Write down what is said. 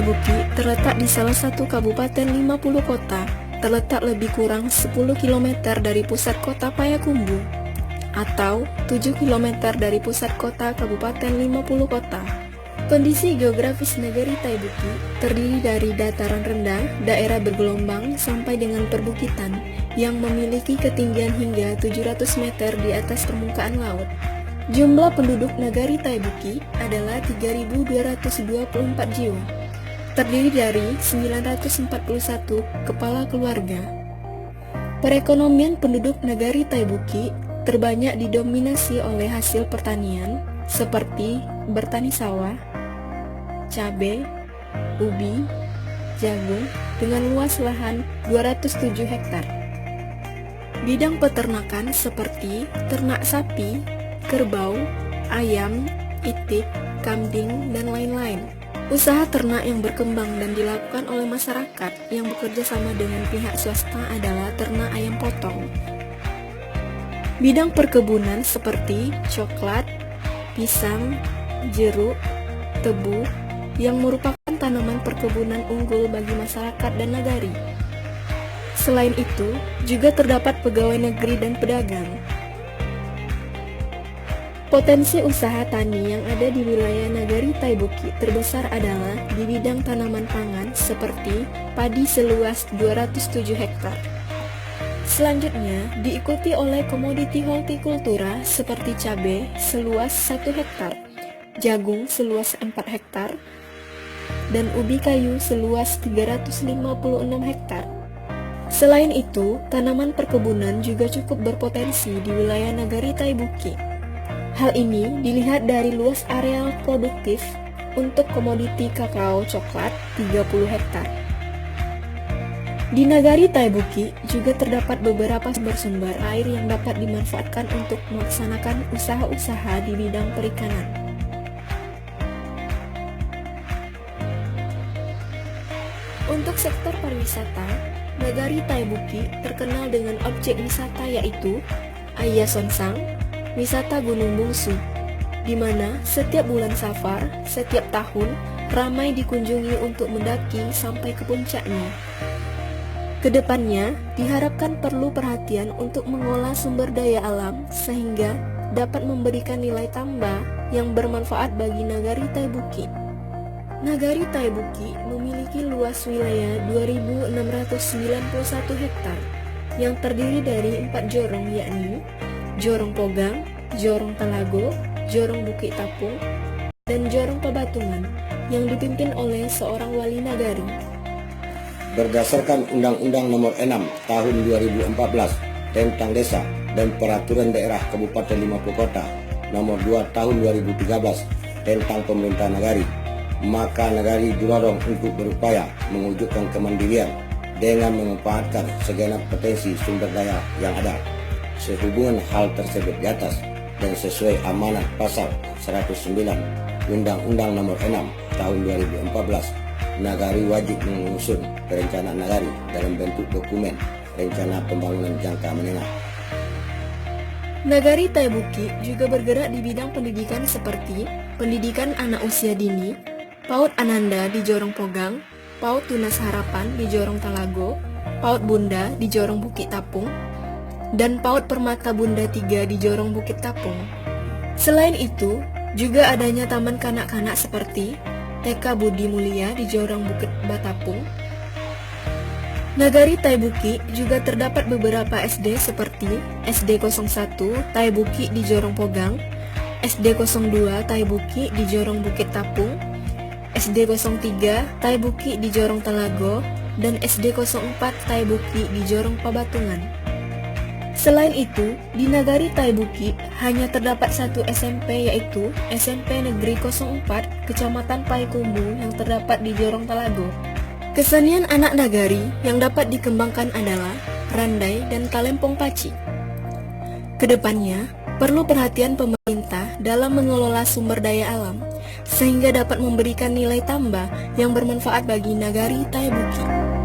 Taibuki terletak di salah satu kabupaten 50 kota, terletak lebih kurang 10 km dari pusat kota Payakumbuh, atau 7 km dari pusat kota Kabupaten 50 kota. Kondisi geografis negeri Taibuki terdiri dari dataran rendah, daerah bergelombang, sampai dengan perbukitan yang memiliki ketinggian hingga 700 meter di atas permukaan laut. Jumlah penduduk negari Taibuki adalah 3.224 jiwa, terdiri dari 941 kepala keluarga. Perekonomian penduduk negari Taibuki terbanyak didominasi oleh hasil pertanian seperti bertani sawah, cabai, ubi, jagung dengan luas lahan 207 hektar. Bidang peternakan seperti ternak sapi, kerbau, ayam, itik, kambing, dan lain-lain. Usaha ternak yang berkembang dan dilakukan oleh masyarakat yang bekerja sama dengan pihak swasta adalah ternak ayam potong. Bidang perkebunan seperti coklat, pisang, jeruk, tebu, yang merupakan tanaman perkebunan unggul bagi masyarakat dan nagari. Selain itu, juga terdapat pegawai negeri dan pedagang. Potensi usaha tani yang ada di wilayah Nagari Taibuki terbesar adalah di bidang tanaman pangan seperti padi seluas 207 hektar. Selanjutnya diikuti oleh komoditi hortikultura seperti cabai seluas 1 hektar, jagung seluas 4 hektar, dan ubi kayu seluas 356 hektar. Selain itu, tanaman perkebunan juga cukup berpotensi di wilayah Nagari Taibuki. Hal ini dilihat dari luas areal produktif untuk komoditi kakao coklat 30 hektar. Di Nagari Taibuki juga terdapat beberapa sumber air yang dapat dimanfaatkan untuk melaksanakan usaha-usaha di bidang perikanan. Untuk sektor pariwisata, Nagari Taibuki terkenal dengan objek wisata yaitu Ayasonsang, wisata Gunung Bungsu, di mana setiap bulan Safar, setiap tahun, ramai dikunjungi untuk mendaki sampai ke puncaknya. Kedepannya, diharapkan perlu perhatian untuk mengolah sumber daya alam sehingga dapat memberikan nilai tambah yang bermanfaat bagi Nagari Taibuki. Nagari Taibuki memiliki luas wilayah 2.691 hektar yang terdiri dari 4 jorong yakni Jorong Pogang, Jorong Talago, Jorong Bukit Tapung, dan Jorong Pabatungan yang dipimpin oleh seorang wali nagari. Berdasarkan Undang-Undang Nomor 6 Tahun 2014 tentang Desa dan Peraturan Daerah Kabupaten 50 Kota Nomor 2 Tahun 2013 tentang Pemerintah Nagari, maka Nagari didorong untuk berupaya mewujudkan kemandirian dengan memanfaatkan segenap potensi sumber daya yang ada. Sehubungan hal tersebut di atas dan sesuai amanat pasal 109 Undang-Undang Nomor 6 Tahun 2014, Nagari wajib mengusung perencanaan Nagari dalam bentuk dokumen rencana pembangunan jangka menengah. Nagari Taibuki juga bergerak di bidang pendidikan seperti pendidikan anak usia dini, PAUD Ananda di Jorong Pogang, PAUD Tunas Harapan di Jorong Talago, PAUD Bunda di Jorong Bukit Tapung, dan PAUD Permata Bunda 3 di Jorong Bukit Tapung. Selain itu, juga adanya taman kanak-kanak seperti TK Budi Mulia di Jorong Bukit Batapung. Nagari Taibuki juga terdapat beberapa SD seperti SD 01 Taibuki di Jorong Pogang, SD 02 Taibuki di Jorong Bukit Tapung, SD 03 Taibuki di Jorong Talago, dan SD 04 Taibuki di Jorong Pabatungan. Selain itu, di Nagari Taibuki hanya terdapat satu SMP yaitu SMP Negeri 04 Kecamatan Payakumbuh yang terdapat di Jorong Talago. Kesenian anak nagari yang dapat dikembangkan adalah randai dan talempong paci. Kedepannya, perlu perhatian pemerintah dalam mengelola sumber daya alam sehingga dapat memberikan nilai tambah yang bermanfaat bagi Nagari Taibuki.